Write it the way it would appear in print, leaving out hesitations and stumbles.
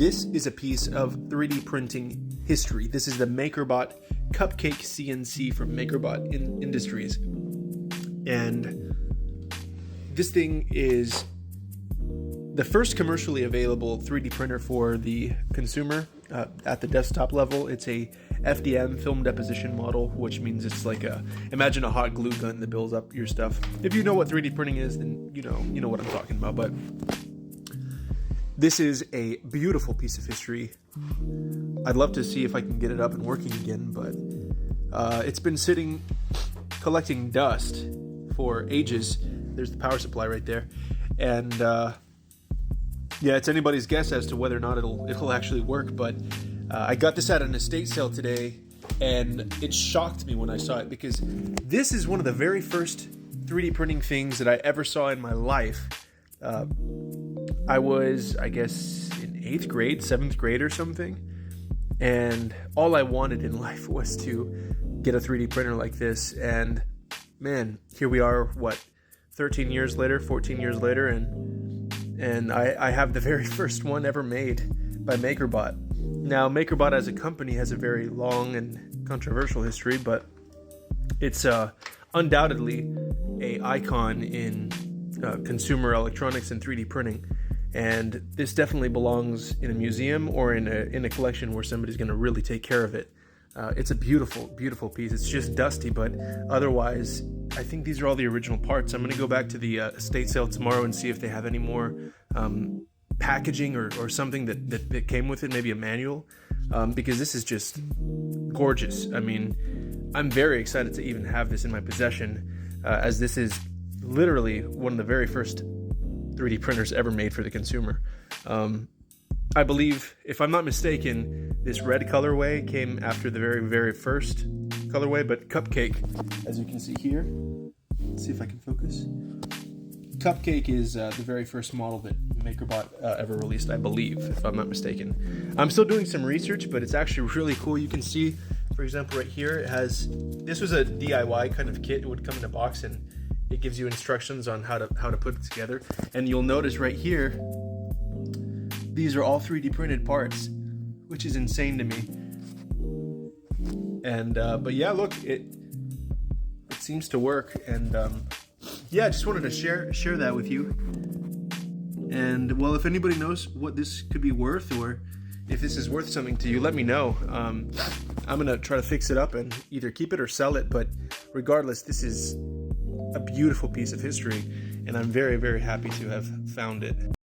This is a piece of 3D printing history. This is the MakerBot Cupcake CNC from MakerBot Industries. And this thing is the first commercially available 3D printer for the consumer at the desktop level. It's a FDM, film deposition model, which means it's like imagine a hot glue gun that builds up your stuff. If you know what 3D printing is, then you know what I'm talking about. But this is a beautiful piece of history. I'd love to see if I can get it up and working again, but it's been sitting collecting dust for ages. There's the power supply right there, and yeah, it's anybody's guess as to whether or not it'll actually work. But I got this at an estate sale today, and it shocked me when I saw it, because this is one of the very first 3D printing things that I ever saw in my life. I was, I guess, in 8th grade, 7th grade or something, and all I wanted in life was to get a 3D printer like this. And man, here we are, 13 years later, 14 years later, and I have the very first one ever made by MakerBot. Now, MakerBot as a company has a very long and controversial history, but it's undoubtedly an icon in consumer electronics and 3D printing. And this definitely belongs in a museum or in a collection where somebody's going to really take care of it. It's a beautiful, beautiful piece. It's just dusty, but otherwise, I think these are all the original parts. I'm going to go back to the estate sale tomorrow and see if they have any more packaging or something that came with it, maybe a manual, because this is just gorgeous. I mean, I'm very excited to even have this in my possession, as this is literally one of the very first 3D printers ever made for the consumer. I believe, if I'm not mistaken, this red colorway came after the very, very first colorway, but Cupcake, as you can see here, let's see if I can focus. Cupcake is the very first model that MakerBot ever released, I believe, if I'm not mistaken. I'm still doing some research, but it's actually really cool. You can see, for example, right here, this was a DIY kind of kit. It would come in a box, and it gives you instructions on how to put it together. And you'll notice right here, these are all 3D printed parts, which is insane to me. And but yeah, look, it seems to work. And yeah, I just wanted to share that with you. And well, if anybody knows what this could be worth, or if this is worth something to you, let me know. I'm gonna try to fix it up and either keep it or sell it. But regardless, this is a beautiful piece of history, and I'm very, very happy to have found it.